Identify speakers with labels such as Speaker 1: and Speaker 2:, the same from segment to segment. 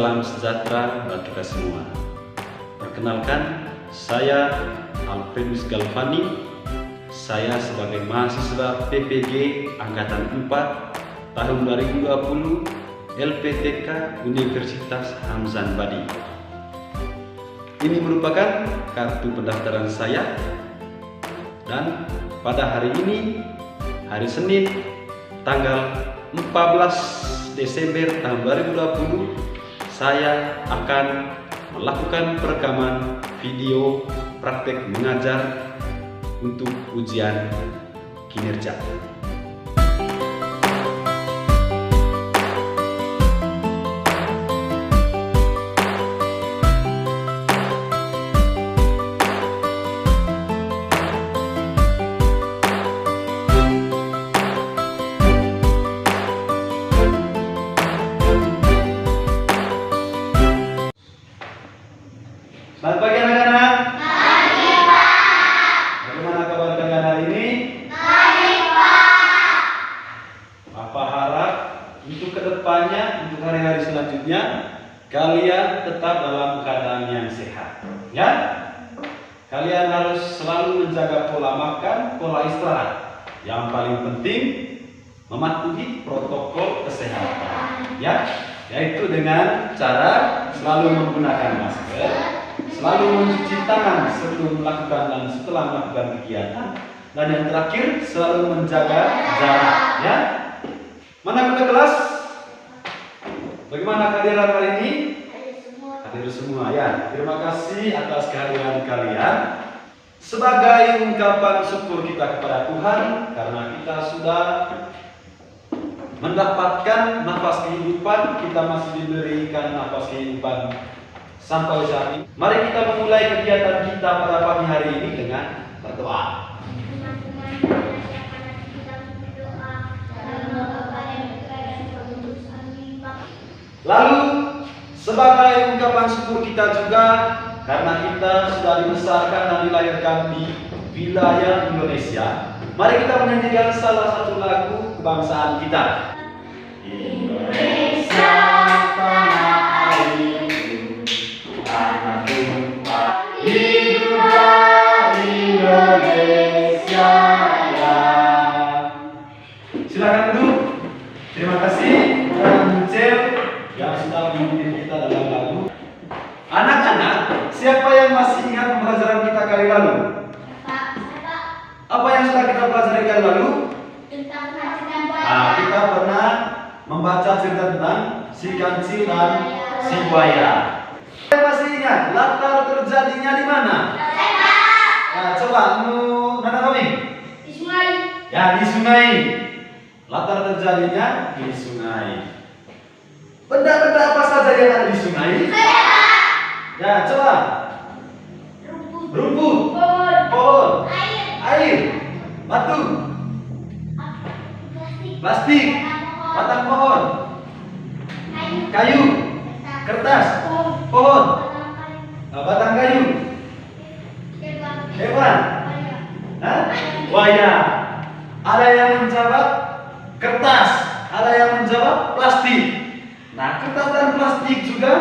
Speaker 1: salam sejahtera buat kita semua. Perkenalkan, saya Alfredus Galvani. Saya sebagai mahasiswa PPG Angkatan 4 tahun 2020 LPTK Universitas Hamzan Badi. Ini merupakan kartu pendaftaran saya, dan pada hari ini, hari Senin, tanggal 14 Desember tahun 2020, saya akan melakukan perekaman video praktek mengajar untuk ujian kinerja. Selamat pagi anak-anak.
Speaker 2: Pagi, Pak.
Speaker 1: Bagaimana kabar kalian hari ini?
Speaker 2: Baik, Pak.
Speaker 1: Apa harap untuk kedepannya, untuk hari-hari selanjutnya, kalian tetap dalam keadaan yang sehat, ya? Kalian harus selalu menjaga pola makan, pola istirahat. Yang paling penting, mematuhi protokol kesehatan, ya? Yaitu dengan cara selalu menggunakan masker, selalu mencuci tangan sebelum melakukan dan setelah melakukan kegiatan, dan yang terakhir selalu menjaga jarak, ya. Mana ketua kelas? Bagaimana kehadiran hari ini? Hadir semua, ya. Terima kasih atas kehadiran kalian. Sebagai ungkapan syukur kita kepada Tuhan karena kita sudah mendapatkan nafas kehidupan, kita masih diberikan nafas kehidupan sampai saat ini. Mari kita memulai kegiatan kita pada pagi hari ini dengan berdoa. Lalu sebagai ungkapan syukur kita juga karena kita sudah dibesarkan dan dilahirkan di wilayah Indonesia, mari kita menyanyikan salah satu lagu kebangsaan kita. Indonesia tanah airku, tanah tumpah, hiduplah Indonesia ya. Silakan duduk. Terima kasih Kang Muncel yang sudah memimpin kita dalam lagu. Anak-anak, siapa yang masih ingat pembelajaran kita kali lalu?
Speaker 2: Pak.
Speaker 1: Apa yang sudah kita pelajari kali lalu?
Speaker 2: Tentang kerajinan buaya.
Speaker 1: Nah, kita pernah membaca cerita tentang si kancil dan si buaya. Saya masih ingat latar terjadinya di mana? Nah, coba Nana kami.
Speaker 2: Di sungai.
Speaker 1: Ya, di sungai. Latar terjadinya di sungai. Benda-benda apa saja yang ada di sungai? Ya, coba. Rumput. Pohon. Air. Batu. Plastik. Batang pohon. Kayu. Kertas. Pohon. Batang kayu. Hewan. Buaya. Ada yang menjawab kertas, ada yang menjawab plastik. Nah, kertas dan plastik juga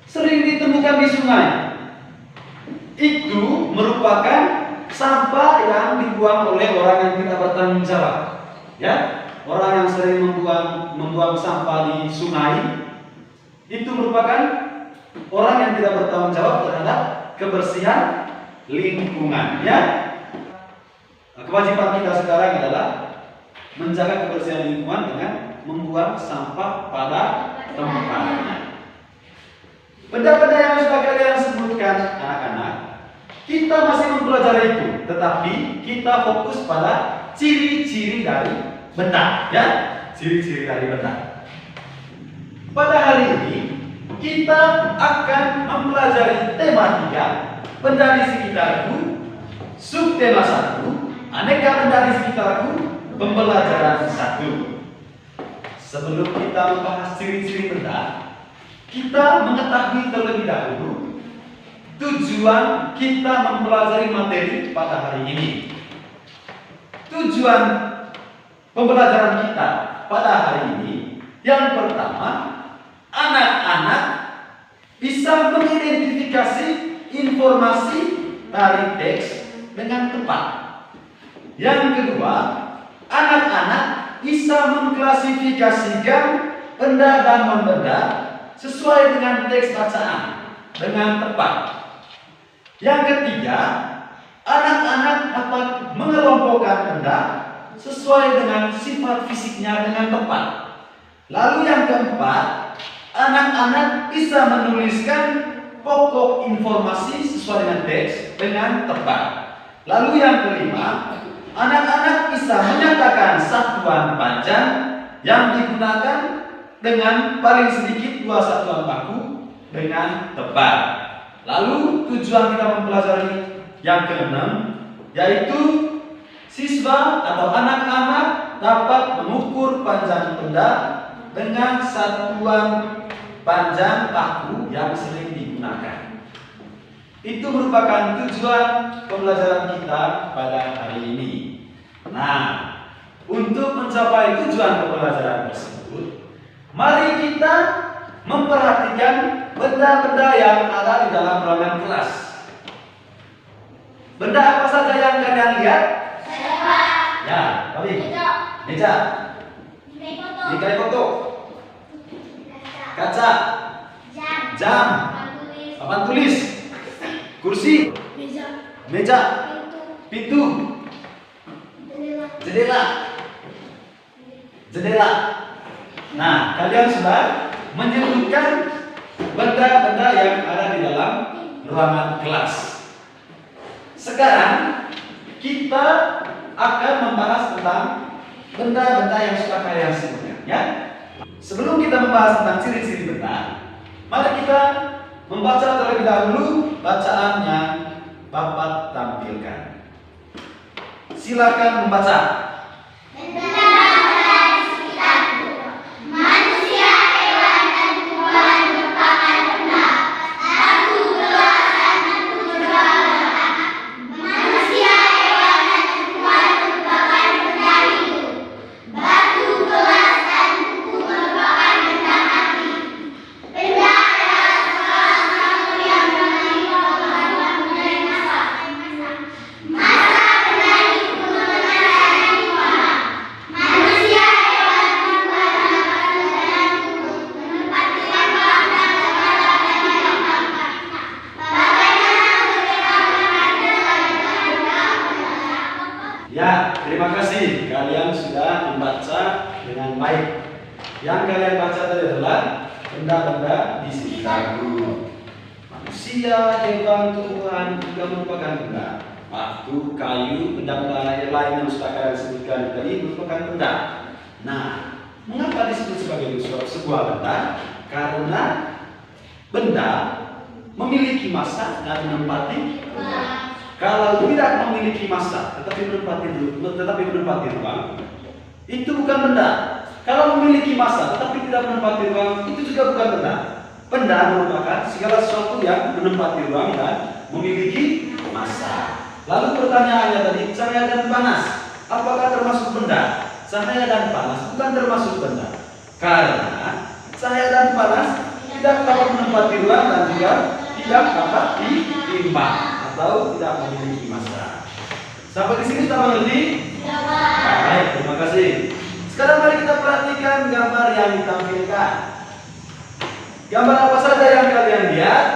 Speaker 1: sering ditemukan di sungai. Itu merupakan sampah yang dibuang oleh orang yang tidak bertanggung jawab. Ya, orang yang sering membuang sampah di sungai itu merupakan orang yang tidak bertanggung jawab terhadap kebersihan lingkungan. Ya, kewajiban kita sekarang adalah menjaga kebersihan lingkungan dengan membuang sampah pada tempatnya. Benda-benda yang sudah kalian sebutkan anak-anak, kita masih mempelajari itu, tetapi kita fokus pada ciri-ciri dari benda, ya, ciri-ciri dari benda. Pada hari ini kita akan mempelajari tema 3, benda di sekitarku, subtema 1, aneka benda di sekitarku, pembelajaran 1. Sebelum kita membahas ciri-ciri benda, kita mengetahui terlebih dahulu tujuan kita mempelajari materi pada hari ini. Tujuan pembelajaran kita pada hari ini, yang pertama, anak-anak bisa mengidentifikasi informasi dari teks dengan tepat. Yang kedua, anak-anak bisa mengklasifikasikan benda dan non-benda sesuai dengan teks bacaan dengan tepat. Yang ketiga, anak-anak dapat mengelompokkan benda sesuai dengan sifat fisiknya dengan tepat. Lalu yang keempat, anak-anak bisa menuliskan pokok informasi sesuai dengan teks dengan tepat. Lalu yang kelima, anak-anak bisa menyatakan satuan panjang yang digunakan dengan paling sedikit 2 satuan baku dengan tepat. Lalu tujuan kita mempelajari yang keenam, yaitu siswa atau anak-anak dapat mengukur panjang benda dengan satuan panjang baku yang sering digunakan. Itu merupakan tujuan pembelajaran kita pada hari ini. Nah, untuk mencapai tujuan pembelajaran tersebut, mari kita memperhatikan benda-benda yang ada di dalam ruangan kelas. Benda apa saja yang kalian lihat? Ya, balik. Meja. Dikai foto. Kaca. Jam. Papan tulis. Kursi. Meja. Pintu. Jendela. Nah, kalian sudah menyebutkan benda-benda yang ada di dalam ruangan kelas. Sekarang kita akan membahas tentang benda-benda yang sudah kalian sebutkan, ya. Sebelum kita membahas tentang ciri-ciri benda, mari kita membaca terlebih dahulu bacaan yang Bapak tampilkan. Silakan membaca. Ya, terima kasih. Kalian sudah membaca dengan baik. Yang kalian baca tadi adalah benda-benda di sekitarku. Manusia, hewan, tumbuhan juga merupakan benda. Batu, kayu, benda-benda lain yang sudah kalian sebutkan tadi merupakan benda. Nah, mengapa disebut sebagai sebuah benda? Karena benda memiliki massa dan menempati. Kalau tidak memiliki massa tetapi menempati ruang, itu bukan benda. Kalau memiliki massa tetapi tidak menempati ruang, itu juga bukan benda. Benda merupakan segala sesuatu yang menempati ruang dan memiliki massa. Lalu pertanyaannya tadi, cahaya dan panas, apakah termasuk benda? Cahaya dan panas bukan termasuk benda, karena cahaya dan panas tidak dapat menempati ruang dan juga tidak dapat ditimbang atau tidak memiliki massa. Sampai di sini sudah mengerti? Baik, terima kasih. Sekarang mari kita perhatikan gambar yang ditampilkan. Gambar apa saja yang kalian lihat?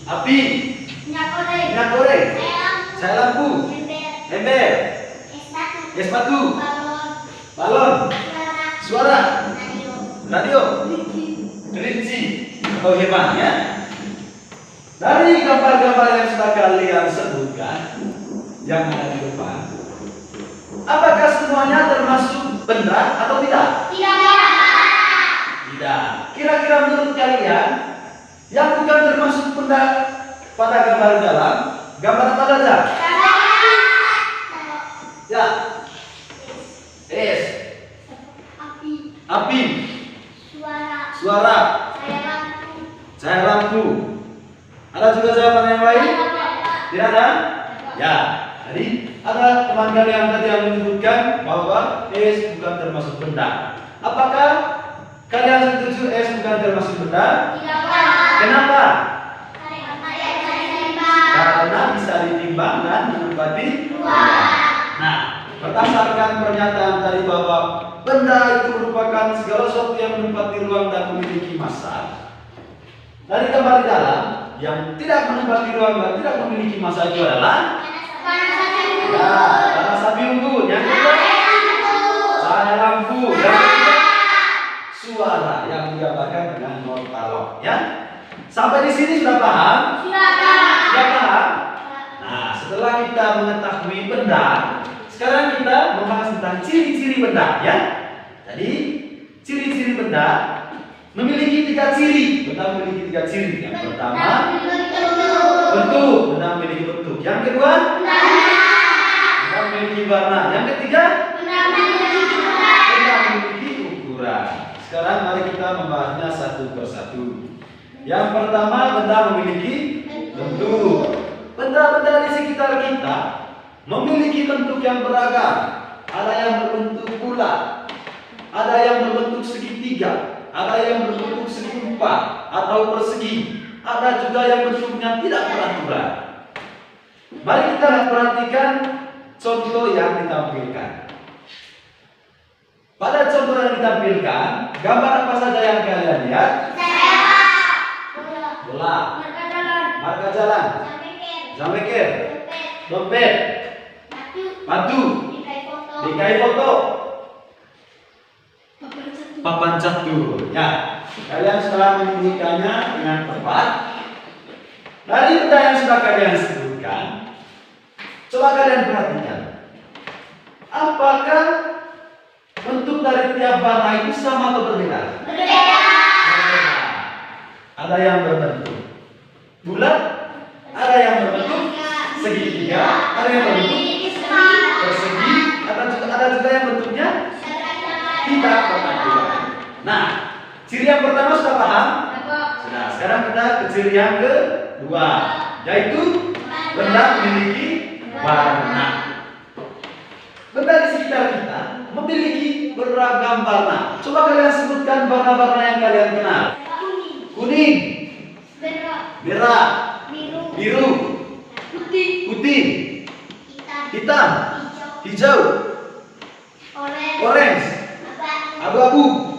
Speaker 1: Api. Minyak goreng. Cahaya lampu. Ember. Es batu. Balon. Suara. Radio. Kelinci. Oh, hebat ya. Dari gambar-gambar yang sudah kalian sebutkan yang ada di depan, apakah semuanya termasuk benda atau tidak? Tidak. Kira-kira menurut kalian yang bukan termasuk benda pada gambar dalam, gambar apa saja? Ya. Es. Api. Suara. Cahaya lampu. Ada juga jawaban yang lain? Tidak ada? Ya. Jadi ada teman kalian tadi yang menyebutkan bahwa es bukan termasuk benda. Apakah Kalian setuju es bukan termasuk benda?
Speaker 2: Tidak, Pak.
Speaker 1: Kenapa?
Speaker 2: Karena
Speaker 1: Karena bisa ditimbang dan menempati ruang. Nah, berdasarkan pernyataan tadi bahwa benda itu merupakan segala sesuatu yang menempati ruang dan memiliki massa. Dari gambar di dalam, yang tidak menempati ruang dan tidak memiliki massa itu adalah panas api unggun. Yang kedua, cahaya lampu. Yang ketiga, suara yang digambarkan dengan monolog. Ya, sampai di sini sudah paham? Sudah paham? Nah, setelah kita mengetahui benda, sekarang kita membahas tentang ciri-ciri benda, ya. Jadi, ciri-ciri benda memiliki 3 ciri. Benda memiliki 3 ciri. Yang pertama, bentuk. Benda memiliki bentuk. Yang kedua, benda memiliki warna. Yang ketiga, benda memiliki ukuran. Sekarang mari kita membahasnya satu persatu. Yang pertama, benda memiliki bentuk. Benda-benda di sekitar kita memiliki bentuk yang beragam. Ada yang berbentuk bulat, ada yang berbentuk segitiga, ada yang berbentuk segi empat atau persegi, ada juga yang bentuknya tidak beraturan. Mari kita perhatikan contoh yang ditampilkan. Pada contoh yang ditampilkan, gambar apa saja yang kalian lihat? Bola, marka jalan, jambeker, dompet, batu, bingkai foto, papan catur. Ya, kalian setelah menyebutkannya dengan tepat. Dari benda yang sudah kalian sebutkan, coba kalian perhatikan. Apakah bentuk dari tiap warna itu sama atau berbeda? Berbeda. Ada yang berbentuk bulat, ada yang berbentuk segitiga, ada yang berbentuk persegi, ada juga yang bentuknya tidak beraturan. Nah, ciri yang pertama sudah paham? Sudah. Sekarang kita ke ciri yang kedua, yaitu benda memiliki warna. Benda di sekitar kita memiliki beragam warna. Coba kalian sebutkan warna-warna yang kalian kenal. Kuning, merah, biru, putih, hitam, hijau, orange, abu-abu,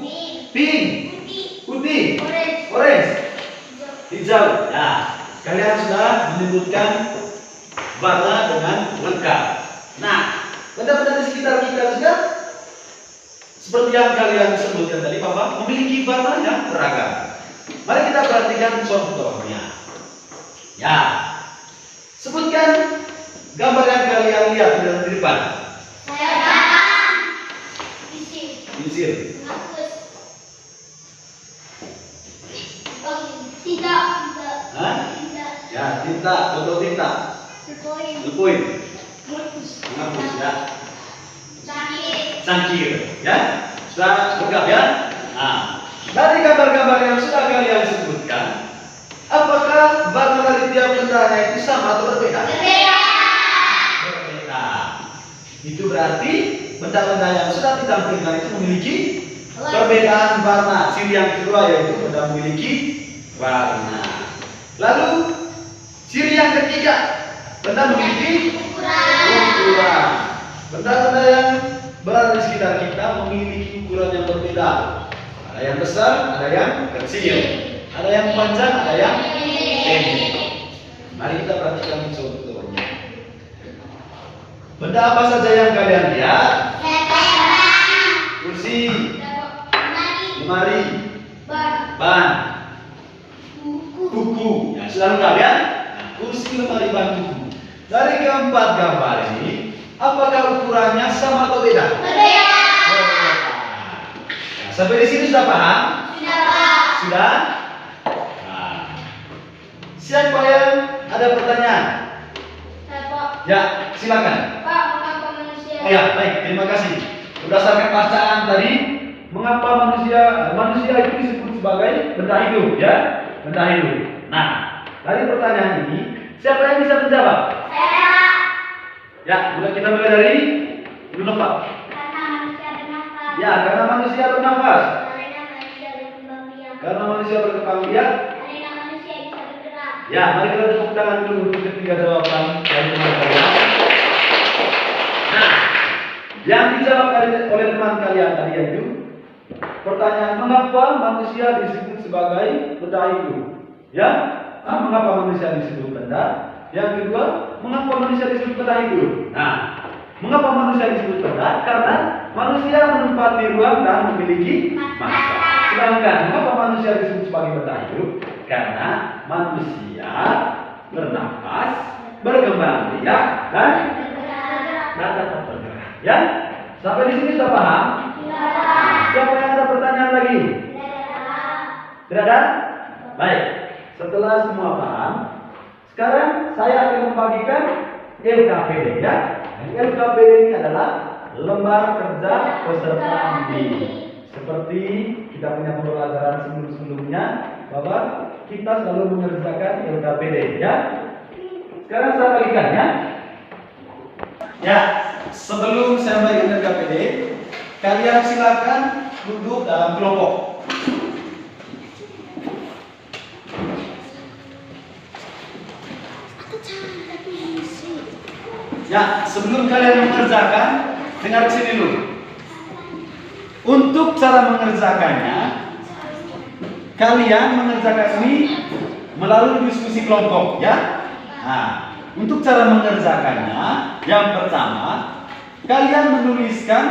Speaker 1: pink, putih, orange, hijau. Nah, kalian sudah menyebutkan warna dengan lengkap. Nah, benda-benda di sekitar kita juga seperti yang kalian sebutkan tadi bahwa memiliki warna yang beragam. Mari kita perhatikan contohnya. Ya, sebutkan gambar yang kalian lihat di depan. Pinsir. Hah? Ya, tinta, botol tinta. Lepoin. Menghapus ya. Cangkir, ya. Sudah lengkap ya? Nah, dari gambar-gambar yang sudah kalian sebutkan, apakah warna dari tiap bendanya itu sama atau berbeda? Berbeda. Itu berarti benda-benda yang sudah ditampilkan itu memiliki perbedaan warna. Ciri yang kedua yaitu benda memiliki warna. Lalu ciri yang ketiga, benda memiliki ukuran. Benda-benda yang berada di sekitar kita memiliki ukuran yang berbeda. Ada yang besar, ada yang kecil, ada yang panjang, ada yang pendek. Mari kita perhatikan contohnya. Benda apa saja yang kalian lihat? Kursi, lemari, ban, buku. Ya, sudah lengkap ya? Nah, kursi, lemari, ban, buku. Dari keempat gambar ini, apakah ukurannya sama atau beda? Berbeda. Nah, sampai di sini sudah paham? Sudah? Nah, siapa yang ada pertanyaan? Ya, silakan. Oh ya, baik, terima kasih. Berdasarkan bacaan tadi, mengapa manusia itu disebut sebagai benda hidup, ya? Benda hidup. Nah, dari pertanyaan ini, siapa yang bisa menjawab? Ya, kita mulai dari Nova. Ya, karena manusia bernafas. Karena manusia berkembang biak.
Speaker 2: Karena manusia bisa bergerak.
Speaker 1: Ya, mari kita tepuk tangan dulu untuk ketiga jawaban dari teman kalian. Nah, yang dijawab oleh teman kalian tadi itu pertanyaan, mengapa manusia disebut sebagai benda hidup? Ya, mengapa manusia disebut benda? Yang kedua, mengapa manusia disebut benda hidup? Nah, mengapa manusia disebut benda? Karena manusia menempati ruang dan memiliki massa. Sedangkan mengapa manusia disebut sebagai benda hidup? Karena manusia bernafas, berkembang biak, dan dapat bergerak. Ya, sampai di sini sudah paham? Siapa yang ada pertanyaan lagi? Tidak ada? Baik. Setelah semua paham, sekarang saya akan membagikan LKPD ya. LKPD ini adalah lembar kerja peserta ambil. Seperti kita punya pembelajaran sebelum-sebelumnya bahwa kita selalu mengerjakan LKPD ya. Sekarang saya bagikan ya. Ya, sebelum saya bagikan LKPD, kalian silakan duduk dalam kelompok. Ya, sebelum kalian mengerjakan, dengar sini dulu. Untuk cara mengerjakannya, kalian mengerjakan ini melalui diskusi kelompok, ya. Nah, untuk cara mengerjakannya, yang pertama, kalian menuliskan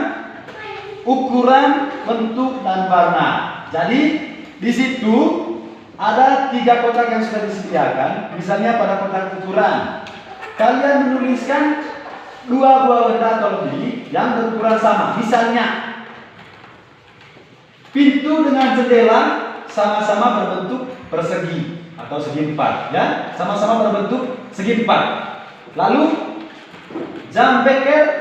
Speaker 1: ukuran, bentuk, dan warna. Jadi, di situ ada 3 kotak yang sudah disediakan. Misalnya pada kotak ukuran, kalian menuliskan 2 buah benda atau lebih yang berukuran sama. Misalnya, pintu dengan jendela sama-sama berbentuk persegi atau segi 4, ya, sama-sama berbentuk segi 4. Lalu jam beker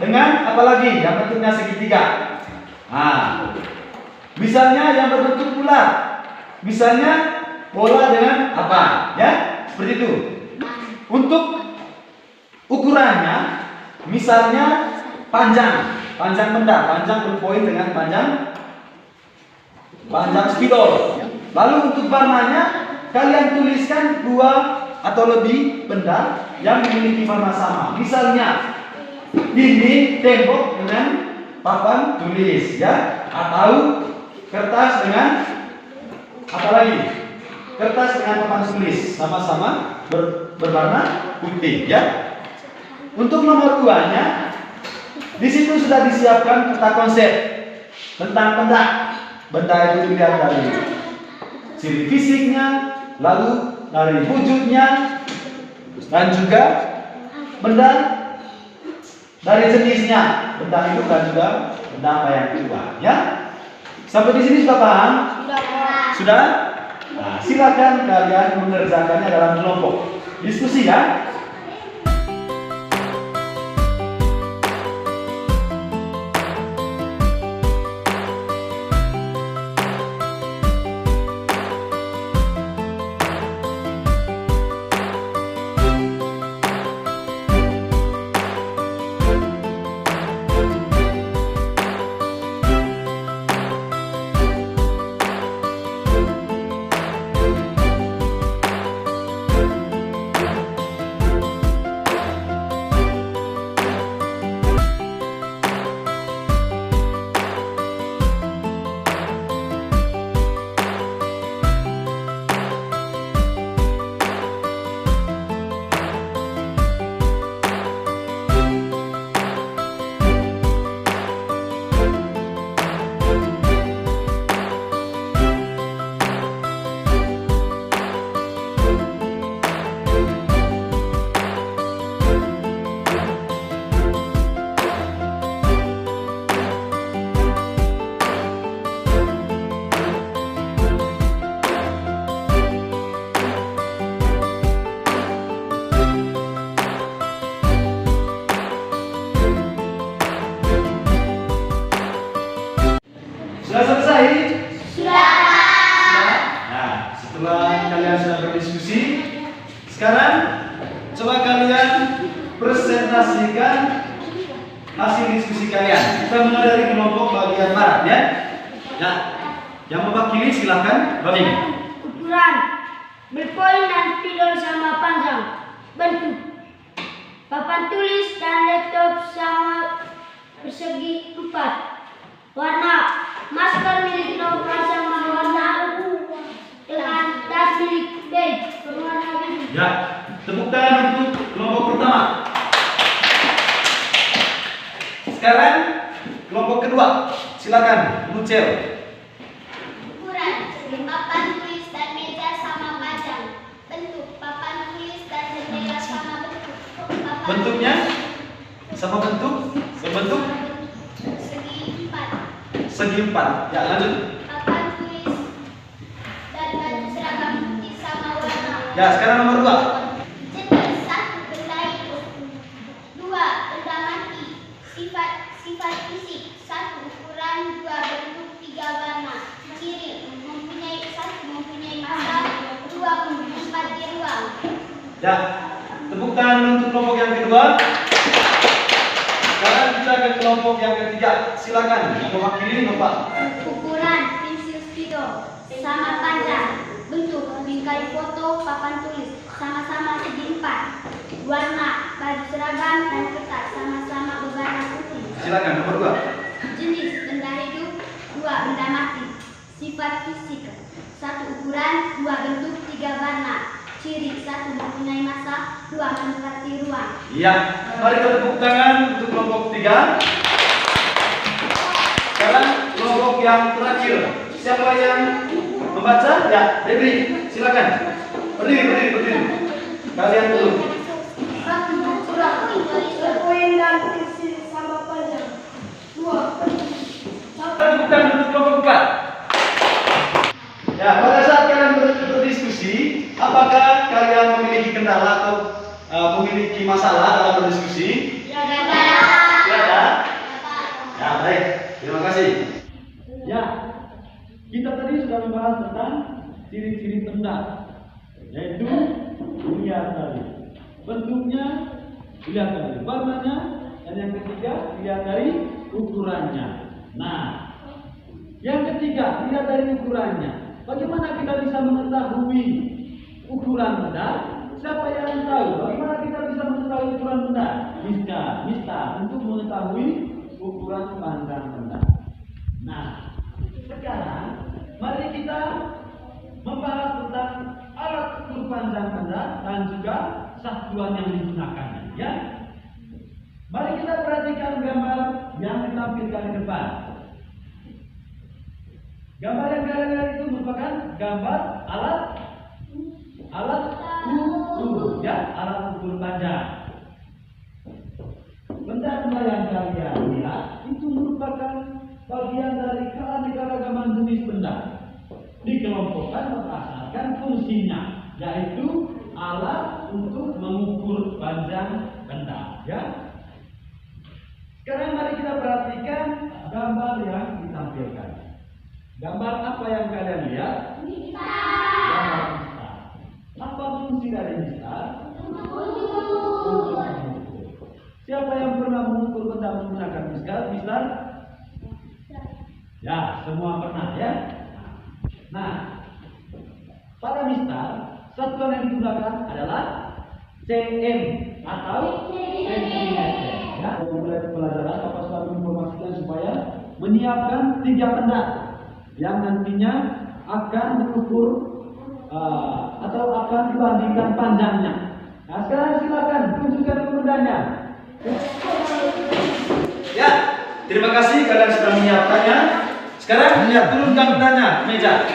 Speaker 1: dengan apa lagi yang bentuknya segitiga. Nah, misalnya yang berbentuk bulat, misalnya bola dengan apa, ya, seperti itu. Untuk ukurannya, misalnya panjang benda, panjang berpoin dengan panjang spidol. Lalu untuk warnanya, kalian tuliskan 2 atau lebih benda yang memiliki warna sama. Misalnya dinding, tembok dengan papan tulis, ya, atau kertas dengan apa lagi? Kertas dengan papan tulis sama-sama berwarna putih, ya. Untuk nomor 2-nya, di situ sudah disiapkan peta konsep tentang benda. Benda itu dilihat dari ciri fisiknya, lalu dari wujudnya, dan juga benda dari jenisnya, benda hidup dan juga benda apa yang keluar, ya. Sampai di sini sudah paham? Sudah? Nah, silakan kalian mengerjakannya dalam kelompok. Diskusi ya. Sudah selesai?
Speaker 2: Sudah.
Speaker 1: Nah, setelah kalian sudah berdiskusi, sekarang coba kalian presentasikan hasil diskusi kalian. Kita mulai dari kelompok bagian barat, ya. Nah, Yang mewakili silakan Babi.
Speaker 2: Ukuran, berpoin dan spidol sama panjang. Bentuk, papan tulis dan laptop sama persegi 4. Warna, masker milik Nova sama warna dengan tas milik beige berwarna biru.
Speaker 1: Ya, tepuk tangan untuk kelompok pertama. Sekarang kelompok kedua, silakan Lucel.
Speaker 2: Ukuran, papan tulis dan meja sama panjang. Bentuk, papan tulis dan jendela sama bentuk.
Speaker 1: Bentuknya sama bentuk, berbentuk
Speaker 2: Segi 4.
Speaker 1: segi 4. Ya, lanjut.
Speaker 2: Papan tulis dan baju seragam putih sama warna.
Speaker 1: Ya, sekarang nomor 2.
Speaker 2: Jenis 1 benda hidup, 2 benda mati. Sifat fisik 1 ukuran, 2 bentuk, 3 warna. Ciri mempunyai 1 mempunyai massa, 2 empat di ruang.
Speaker 1: Ya, tepuk tangan untuk kelompok yang kedua. Sekarang kita ke kelompok yang ketiga. Silakan yang mewakili Nova.
Speaker 2: Ukuran pensil spidol sama panjang. Bentuk bingkai foto, papan tulis sama-sama segi 4. Warna baju seragam dan kertas sama-sama berwarna putih.
Speaker 1: Silakan nomor 2.
Speaker 2: Jenis benda hidup, 2 benda mati. Sifat fisik 1 ukuran, 2 bentuk, 3 warna. Ciri 1 mempunyai massa, 2 menempati ruang.
Speaker 1: Iya, mari kita tepuk tangan untuk kelompok 3. Sekarang kelompok yang terakhir. Siapa yang membaca? Ya, Debbie, silakan. Berdiri. Kalian dulu.
Speaker 2: Berpoin dan pensil sama panjang. 2.
Speaker 1: Tepuk tangan untuk kelompok 4. Ya, pada saat kalian berdiskusi, apakah kalian memiliki kendala atau memiliki masalah dalam berdiskusi?
Speaker 2: Ya,
Speaker 1: Tidak ada? Ya, baik. Terima kasih. Ya, kita tadi sudah membahas tentang ciri-ciri benda, yaitu dilihat dari bentuknya, dilihat dari warnanya, dan yang ketiga dilihat dari ukurannya. Nah, yang ketiga dilihat dari ukurannya. Bagaimana kita bisa mengetahui ukuran benda? Siapa yang tahu? Bagaimana kita bisa mengetahui ukuran benda? Bisa untuk mengetahui ukuran panjang benda. Nah, sekarang mari kita membahas tentang alat ukur panjang benda dan juga satuan yang digunakannya. Ya, mari kita perhatikan gambar yang ditampilkan di depan. Gambar yang kalian lihat itu merupakan gambar alat ukur, ya, alat ukur panjang. Benda-benda yang kalian lihat itu merupakan bagian dari keanekaragaman jenis benda. Dikelompokkan berdasarkan fungsinya, yaitu alat untuk mengukur panjang benda. Ya. Sekarang mari kita perhatikan gambar yang ditampilkan. Gambar apa yang kalian lihat? Gambar mistar. Apa fungsi dari mistar? Untuk mengukur. Siapa yang pernah mengukur benda menggunakan mistar? Ya, semua pernah ya. Nah, pada mistar satuan yang digunakan adalah cm atau centimeter. Ya, mulai pelajaran apa selalu informasikan supaya menyiapkan 3 benda yang nantinya akan diukur atau akan dibandingkan panjangnya. Nah, sekarang silakan tunjukkan bendanya. Ya, terima kasih kalian sudah menyiapkannya. Sekarang lihat turunkan bendanya meja.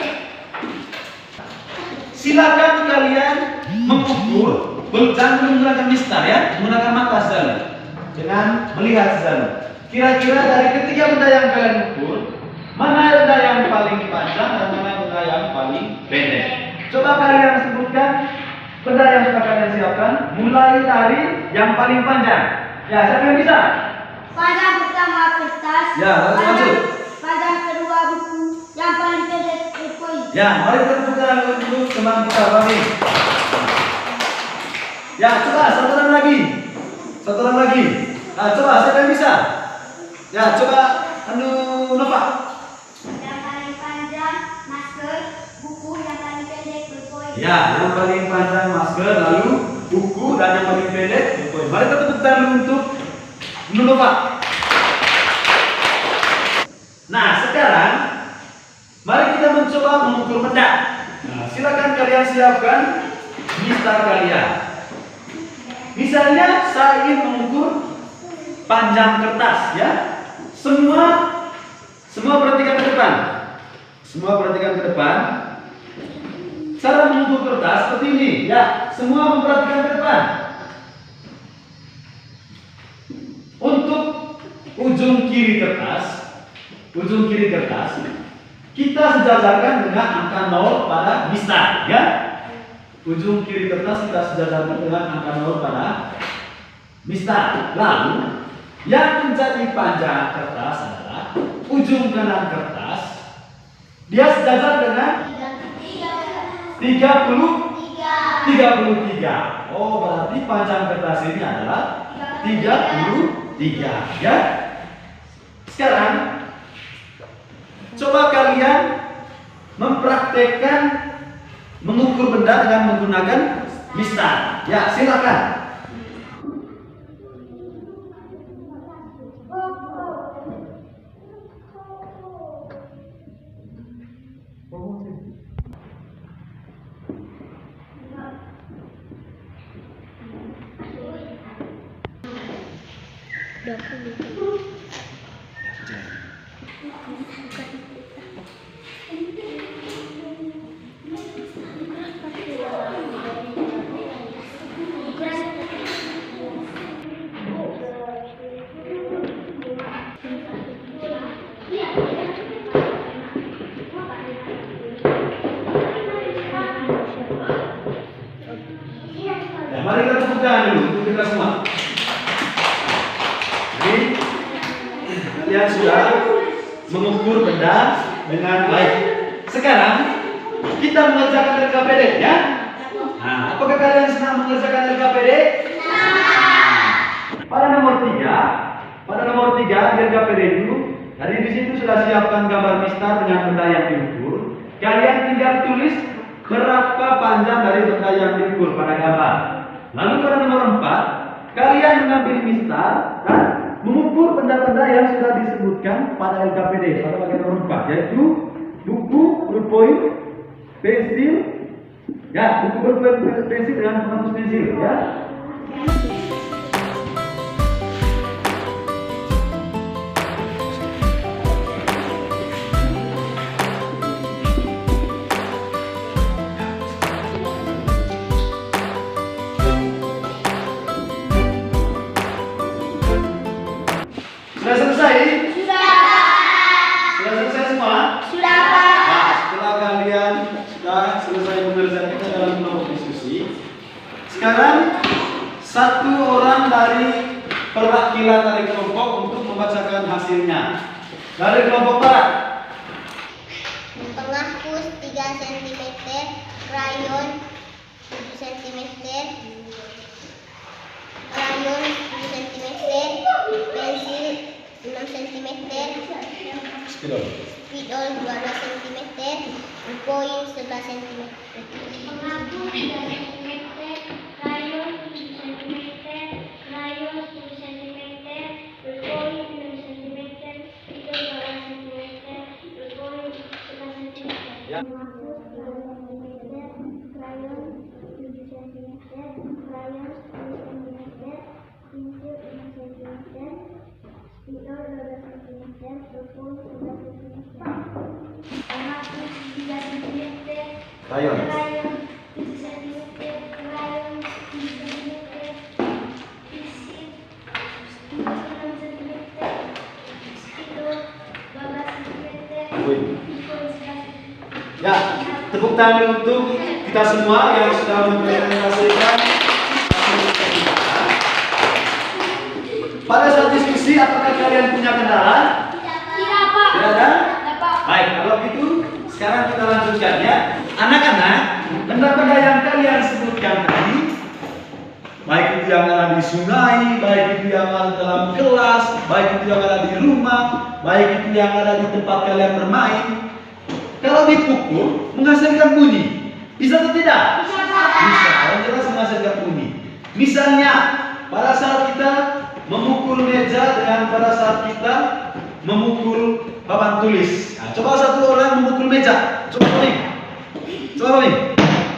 Speaker 1: Silakan kalian mengukur, jangan menggunakan mistar ya, menggunakan mata saja dengan melihat saja. Kira-kira dari ketiga benda yang kalian ukur, mana benda yang paling panjang dan mana benda yang paling pendek? Coba kalian sebutkan benda yang sudah kalian siapkan, mulai dari yang paling panjang. Ya, siapa yang bisa?
Speaker 2: Panjang pertama kertas.
Speaker 1: Ya, lanjut.
Speaker 2: Panjang kedua buku. Yang paling pendek poin.
Speaker 1: Ya, mari kita tepuk tangan untuk teman kita Bami. Ya, coba satu orang lagi. Nah, coba siapa yang bisa? Ya, coba Nova.
Speaker 2: Yang paling panjang
Speaker 1: Ya, yang paling panjang masker, lalu buku, dan yang paling pendek buku. Mari kita tepuk tangan untuk Nunu Pak. Nah, sekarang mari kita mencoba mengukur benda. Nah, silakan kalian siapkan mistar kalian. Misalnya saya ingin mengukur panjang kertas, ya. Semua perhatikan ke depan. Semua perhatikan ke depan. Cara mengukur kertas seperti ini, ya. Semua memperhatikan ke depan. Untuk ujung kiri kertas, kita sejajarkan dengan angka 0 pada mistar, ya. Ujung kiri kertas kita sejajarkan dengan angka 0 pada mistar. Lalu yang menjadi panjang kertas adalah ujung kanan kertas. Dia sejajar dengan 33. Oh, berarti panjang kertas ini adalah 33, ya. Sekarang coba kalian mempraktekkan mengukur benda dengan menggunakan mistar. Ya, silakan. Mari kita tepuk tangan dulu untuk kita semua. Jadi kalian sudah mengukur benda dengan baik. Sekarang kita mengerjakan LKPD, ya. Nah, apakah kalian senang mengerjakan LKPD? Pada nomor 3 di LKPD itu, tadi di situ sudah siapkan gambar mistar dengan benda yang diukur. Kalian tinggal tulis berapa panjang dari benda yang diukur pada gambar. Lalu pada nomor 4, kalian mengambil mistar dan mengukur benda-benda yang sudah disebutkan pada LKPD pada bagian nomor 4, yaitu buku, ballpoint, pensil, ya, buku ballpoint, pensil dengan penghapus pensil, ya. Sudah selesai? Sudah selesai semua? Nah, setelah kalian sudah selesai mengerjakan dalam kelompok diskusi, sekarang satu orang dari perwakilan dari kelompok untuk membacakan hasilnya. Dari kelompok barat.
Speaker 2: Penghapus 3 cm, krayon 7 cm, krayon 10 cm, pensil 6 cm,
Speaker 1: Spidol.
Speaker 2: spidol 12 cm, ballpoint 11 cm. Penghapus 3 cm, krayon 7 cm, krayon 10 cm, ballpoint 6 cm, spidol 12 cm, ballpoint 11 cm.
Speaker 1: Ya.
Speaker 2: Penghapus 3 cm, krayon 7 cm, krayon 10 cm, pensil 6 cm, spidol 12 cm, ballpoint 11 cm. Penghapus 3 cm,
Speaker 1: Krayon.
Speaker 2: krayon 7 cm, krayon 10 cm, pensil 6 cm, spidol 12 cm,
Speaker 1: Wih.
Speaker 2: ballpoint 11 cm.
Speaker 1: Ya, tepuk tangan untuk kita semua yang sudah mempresentasikan. Pada saat diskusi, apakah kalian punya kendala? Tidak ada? Baik, kalau gitu sekarang kita lanjutkan, ya. Anak-anak, benda-benda yang kalian sebutkan tadi, baik itu yang ada di sungai, baik itu yang ada dalam kelas, baik itu yang ada di rumah, baik itu yang ada di tempat kalian bermain, kalau dipukul menghasilkan bunyi. Bisa atau tidak?
Speaker 2: Bisa.
Speaker 1: Bisa. Yang jelas menghasilkan bunyi. Misalnya pada saat kita memukul meja dengan pada saat kita memukul papan tulis. Nah, coba satu orang memukul meja. Coba Romi. Coba Romi.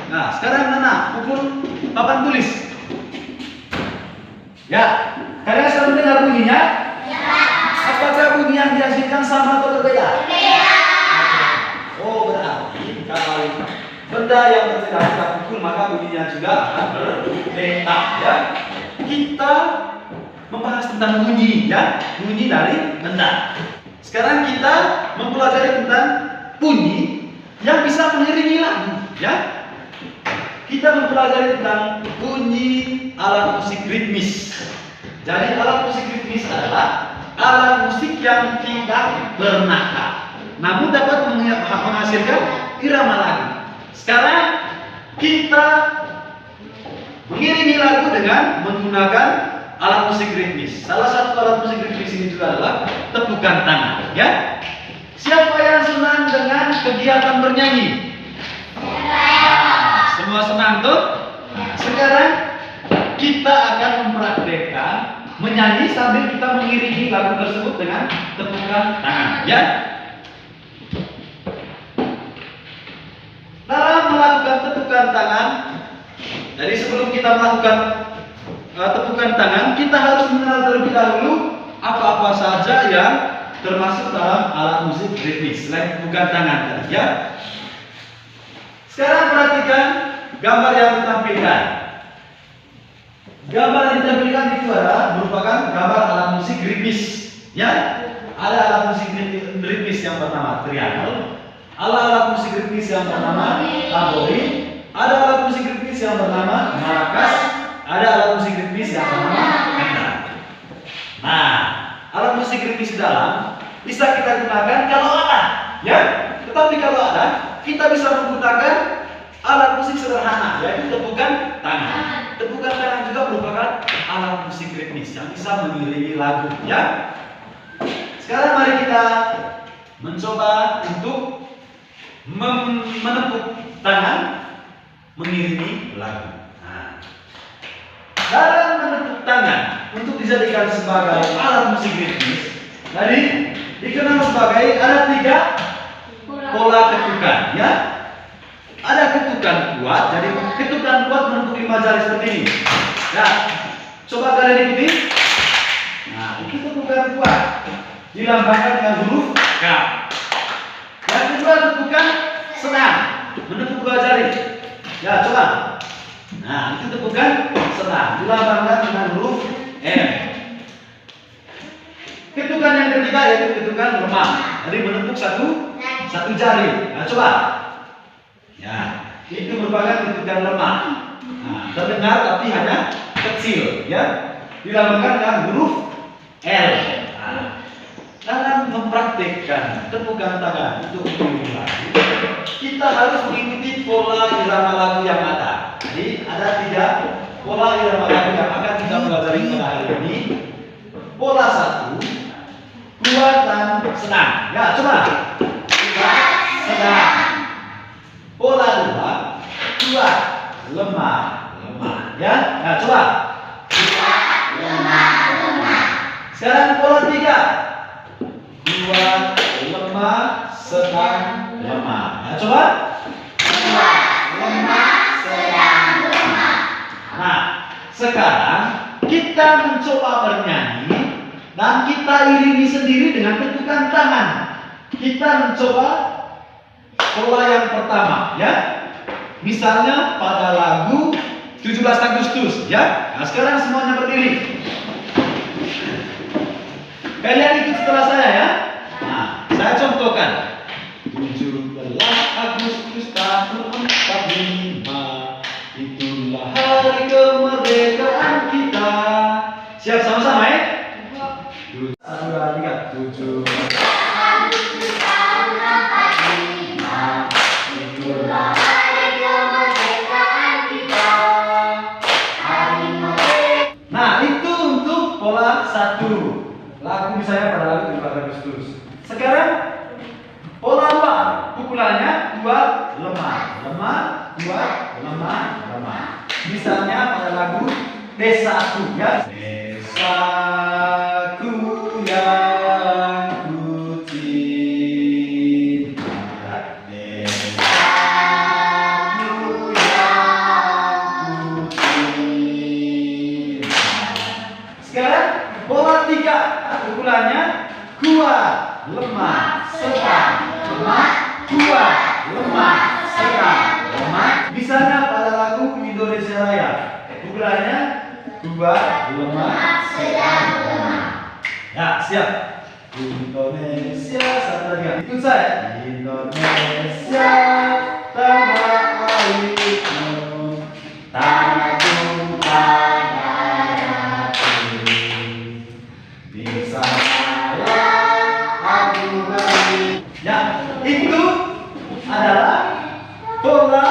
Speaker 1: Nah, sekarang Nana pukul papan tulis. Ya, kalian sudah mendengar bunyinya?
Speaker 2: Ya.
Speaker 1: Apakah bunyi yang dihasilkan sama atau berbeda?
Speaker 2: Beda.
Speaker 1: Oh, berarti kalau benda yang berbeda kita pukul maka bunyinya juga akan berbeda, ya. Kita membahas tentang bunyi, ya, bunyi dari benda. Sekarang kita mempelajari tentang bunyi yang bisa mengiringi lagu, ya. Kita mempelajari tentang bunyi alat musik ritmis. Jadi alat musik ritmis adalah alat musik yang tidak bernada, namun dapat menghasilkan irama lagu. Sekarang kita mengiringi lagu dengan menggunakan alat musik ritmis. Salah satu alat musik ritmis ini juga adalah tepukan tangan, ya. Siapa yang senang dengan kegiatan bernyanyi? Nah, semua senang tuh? Nah, sekarang kita akan mempraktekkan menyanyi sambil kita mengiringi lagu tersebut dengan tepukan tangan, ya. Dalam melakukan tepukan tangan, jadi sebelum kita melakukan tepukan tangan, kita harus mengenal terlebih dahulu apa-apa saja yang termasuk dalam alat musik ritmis selain tepukan tangan tadi, ya. Sekarang perhatikan gambar yang ditampilkan. Gambar yang ditampilkan itu adalah merupakan gambar alat musik ritmis, ya. Ada alat musik ritmis yang bernama triangle, ada alat musik ritmis yang bernama tamborin, ada alat musik ritmis yang bernama maracas, ada alat musik ritmis yang bernama gendang. Nah, alat musik ritmis dalam bisa kita gunakan kalau ada, ya. Tetapi kalau ada, kita bisa menggunakan alat musik sederhana, yaitu tepukan tangan. Tepukan tangan juga merupakan alat musik ritmis yang bisa mengiringi lagu, ya. Sekarang mari kita mencoba untuk menepuk tangan mengiringi lagu. Nah, dalam menepuk tangan untuk dijadikan sebagai alat musik ritmis, tadi dikenal sebagai ada 3 pola ketukan, ya. Ada ketukan kuat, jadi ketukan kuat menepuk 5 jari seperti ini. Ya, coba kalian ikuti. Nah, itu ketukan kuat dilambangkan dengan huruf K. Yang kedua tepukan sedang, menepuk 2 jari. Ya, coba. Nah, itu tepukan sedang dilambangkan dengan huruf M. Ketukan yang ketiga yaitu ketukan lemah, jadi menepuk satu jari. Nah, coba. Ya, itu merupakan ketukan lemah. Nah, terdengar tapi hanya kecil, ya. Dilambangkan dengan huruf L. Nah, dalam mempraktikkan tepukan tangan untuk mengiringi lagu, kita harus mengikuti pola irama lagu yang ada. Jadi ada 3 pola irama lagu yang akan kita pelajari pada hari ini. Pola 1, kuat dan senang. Ya, coba. Kuat, senang. Pola 2, kuat, lemah. Ya, nah coba. Kuat, lemah. Sekarang pola 3, kuat, lemah, sedang, lemah. Nah, coba. Kuat, lemah, sedang, lemah. Nah, sekarang kita mencoba bernyanyi dan kita iringi sendiri dengan tepukan tangan. Kita mencoba pola yang pertama, ya. Misalnya pada lagu 17 Agustus, ya. Nah, sekarang semuanya berdiri. Kalian ikut setelah saya, ya. Nah, saya contohkan. 17 Agustus tahun 45, itulah hari kemerdekaan kita. Siap sama-sama, ya? 1, 2, 3, 7. Nah, itu untuk pola 1. Lagu misalnya pada lagu 17 Agustus. Sekarang pola 2, pukulannya 2 lemah. kuat, lemah, lemah. Misalnya pada lagu Desaku ya. Desaku yang ku cinta, desaku yang ku cinta. Sekarang pola 3 pukulannya kuat, lemah, sedang, lemah, kuat, lemah, sedang, lemah. Misalnya pada lagu Indonesia Raya, pukulannya kuat, lemah, sedang, lemah. Ya, siap. Indonesia, satu lagi. Ikut saya. Indonesia, tanah airku, tanahku, tanah hati. Bisa aku beri. Ya, itu adalah pola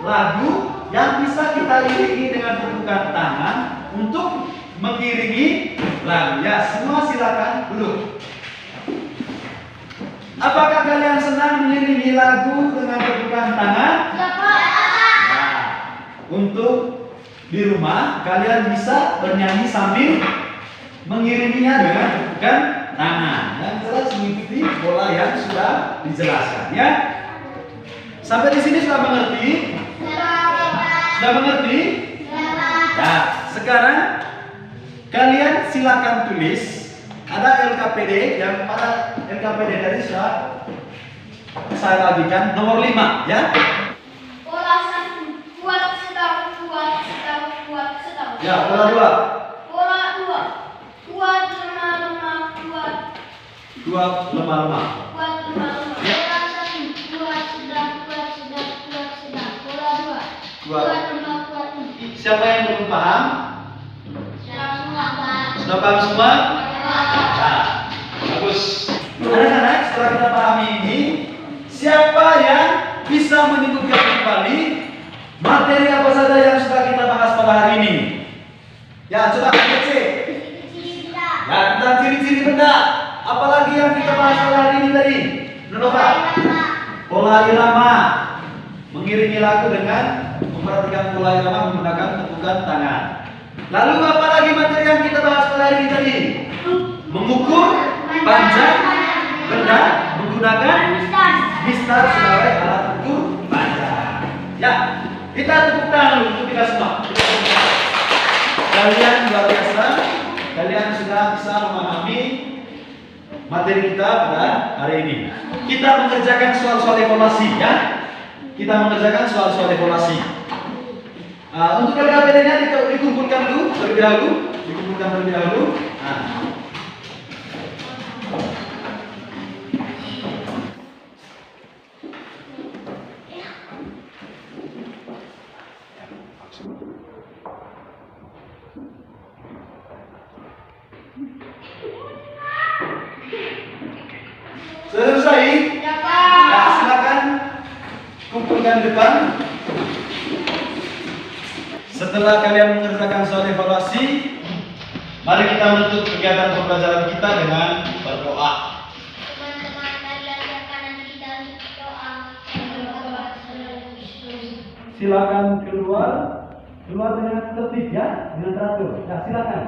Speaker 1: lagu yang bisa kita iringi dengan pertukaran tangan untuk mengiringi lagu. Ya, semua silakan duduk. Apakah kalian senang mengiringi lagu dengan pertukaran tangan? Nah, untuk di rumah kalian bisa bernyanyi sambil mengiringinya dengan pertukaran tangan. Dan jelas mengikuti pola yang sudah dijelaskan ya. Sampai di sini sudah mengerti? Sudah mengerti? Ya, sekarang kalian silakan tulis. Ada LKPD yang pada LKPD tadi sudah saya bagikan nomor 5 ya.
Speaker 2: Pola 1 kuat sedang kuat sedang kuat sedang.
Speaker 1: Ya, pola 2.
Speaker 2: Pola 2 kuat lemah lemah kuat.
Speaker 1: Kuat lemah lemah.
Speaker 2: Kuat lemah lemah.
Speaker 1: Ya.
Speaker 2: Pola 1 kuat sedang kuat sedang kuat sedang. Pola 2
Speaker 1: Kuat.
Speaker 2: kuat lemah kuat lemah.
Speaker 1: Siapa yang belum paham?
Speaker 2: Semua Pak.
Speaker 1: Sudah paham semua? Nah, bagus. Anak-anak, setelah kita pahami ini, siapa yang bisa menyebutkan kembali materi apa saja yang sudah kita bahas pada hari ini? Ya, coba kece.
Speaker 2: Cinta.
Speaker 1: Ya, tentang ciri-ciri benda. Apalagi yang kita bahas pada hari ini tadi? Menova. Pola irama. Mengiringi lagu dengan memperhatikan pola irama menggunakan tepukan tangan. Lalu apa lagi materi yang kita bahas pada hari ini tadi? Mengukur panjang benda menggunakan mistar sebagai alat ukur panjang. Ya, kita tepuk tangan dulu untuk kita semua. Kalian luar biasa. Kalian sudah bisa memahami materi kita pada hari ini. Kita mengerjakan soal-soal evaluasi ya. Kita mengerjakan soal-soal evaluasi. Untuk LKPD-nya dikumpulkan dulu terlebih dahulu. Dikumpulkan terlebih dahulu. Nah. Selesai?
Speaker 2: Ya Pak.
Speaker 1: Nah, silakan kumpulkan di depan. Setelah kalian mengerjakan soal evaluasi, mari kita menutup kegiatan pembelajaran kita dengan berdoa.
Speaker 2: Teman-teman kalian silakan nanti kita doa.
Speaker 1: Silakan keluar dengan tertib ya, dengan teratur. Ya, silakan.